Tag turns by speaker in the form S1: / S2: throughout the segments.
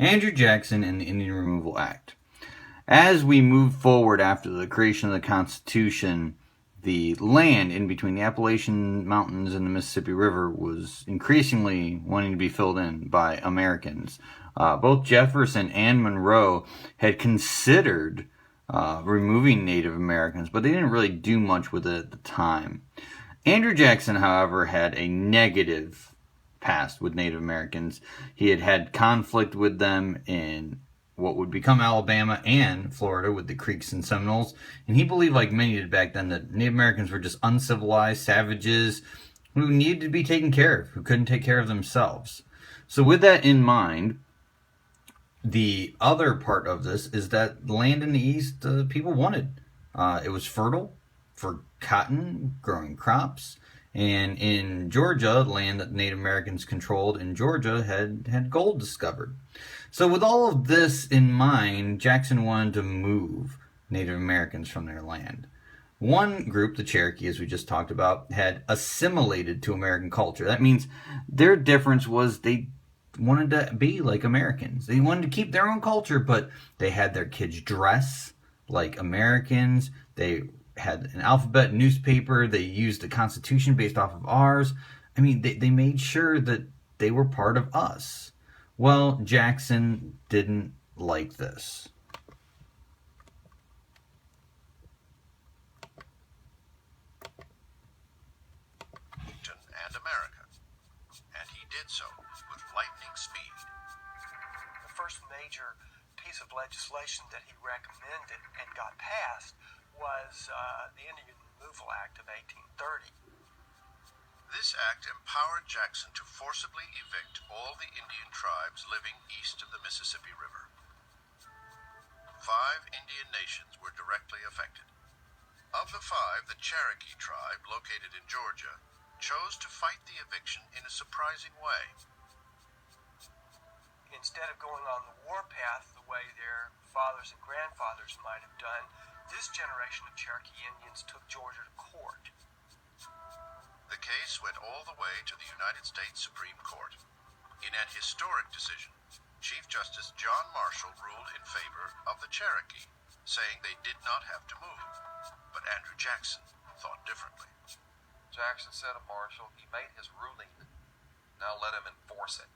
S1: Andrew Jackson and the Indian Removal Act. As we move forward after the creation of the Constitution, the land in between the Appalachian Mountains and the Mississippi River was increasingly wanting to be filled in by Americans. Both Jefferson and Monroe had considered removing Native Americans, but they didn't really do much with it at the time. Andrew Jackson, however, had a negative past with Native Americans. He had had conflict with them in what would become Alabama and Florida with the Creeks and Seminoles, and he believed, like many did back then, that Native Americans were just uncivilized savages who needed to be taken care of, who couldn't take care of themselves. So with that in mind, the other part of this is that land in the East, people wanted. It was fertile for cotton, growing crops, and in Georgia, land that Native Americans controlled in Georgia had gold discovered. So with all of this in mind, Jackson wanted to move Native Americans from their land. One group, the Cherokee, as we just talked about, had assimilated to American culture. That means their difference was they wanted to be like Americans. They wanted to keep their own culture, but they had their kids dress like Americans. They had an alphabet newspaper. They used the Constitution based off of ours. I mean, they made sure that they were part of us. Well, Jackson didn't like this.
S2: And America, and he did so with lightning speed.
S3: The first major piece of legislation that he recommended and got passed was the Indian Removal Act of 1830.
S2: This act empowered Jackson to forcibly evict all the Indian tribes living east of the Mississippi River. 5 Indian nations were directly affected. Of the 5, the Cherokee tribe, located in Georgia, chose to fight the eviction in a surprising way.
S3: Instead of going on the warpath the way their fathers and grandfathers might have done, this generation of Cherokee Indians took Georgia to court.
S2: The case went all the way to the United States Supreme Court. In an historic decision, Chief Justice John Marshall ruled in favor of the Cherokee, saying they did not have to move. But Andrew Jackson thought differently.
S4: Jackson said of Marshall, he made his ruling. Now let him enforce it.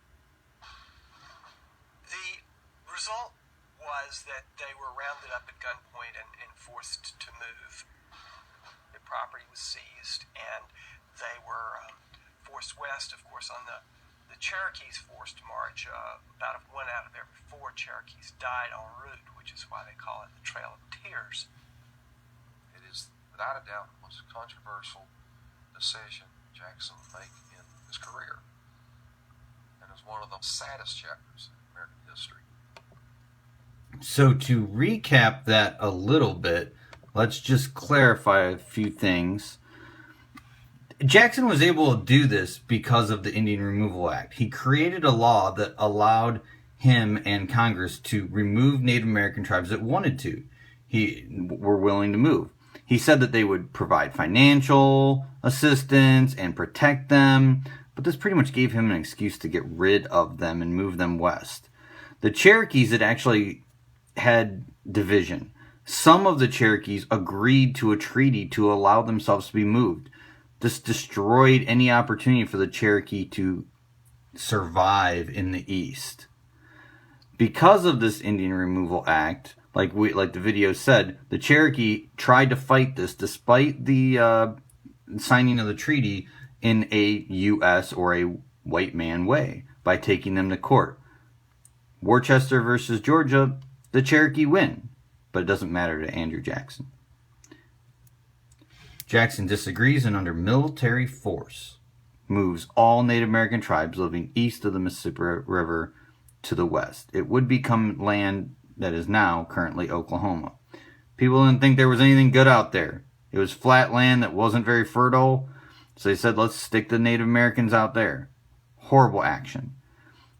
S3: The result was that they were rounded up at gunpoint and forced to move. Their property was seized, and they were forced west. Of course, on the Cherokees' forced march, about 1 out of every 4 Cherokees died en route, which is why they call it the Trail of Tears.
S4: It is, without a doubt, the most controversial decision Jackson would make in his career. And it's one of the saddest chapters in American history.
S1: So to recap that a little bit, let's just clarify a few things. Jackson was able to do this because of the Indian Removal Act. He created a law that allowed him and Congress to remove Native American tribes that wanted to. Were willing to move. He said that they would provide financial assistance and protect them, but this pretty much gave him an excuse to get rid of them and move them west. The Cherokees had actually had division. Some of the Cherokees agreed to a treaty to allow themselves to be moved. This destroyed any opportunity for the Cherokee to survive in the East. Because of this Indian Removal Act, like the video said, the Cherokee tried to fight this despite the signing of the treaty in a U.S. or a white man way by taking them to court. Worcester versus Georgia, the Cherokee win, but it doesn't matter to Andrew Jackson. Jackson disagrees and under military force moves all Native American tribes living east of the Mississippi River to the west. It would become land that is now currently Oklahoma. People didn't think there was anything good out there. It was flat land that wasn't very fertile, so they said, let's stick the Native Americans out there. Horrible action.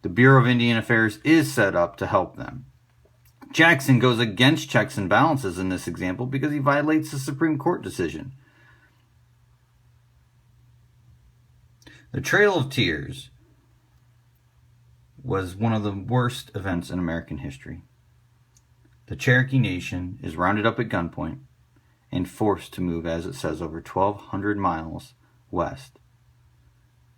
S1: The Bureau of Indian Affairs is set up to help them. Jackson goes against checks and balances in this example because he violates the Supreme Court decision. The Trail of Tears was one of the worst events in American history. The Cherokee Nation is rounded up at gunpoint and forced to move, as it says, over 1,200 miles west.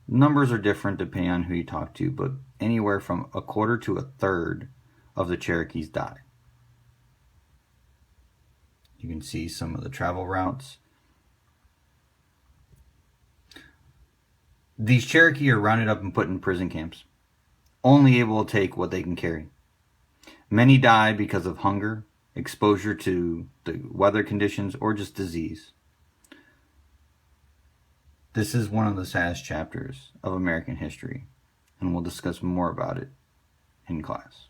S1: Numbers are different depending on who you talk to, but anywhere from a quarter to a third of the Cherokees die. You can see some of the travel routes. These Cherokee are rounded up and put in prison camps, only able to take what they can carry. Many die because of hunger, exposure to the weather conditions, or just disease. This is one of the saddest chapters of American history, and we'll discuss more about it in class.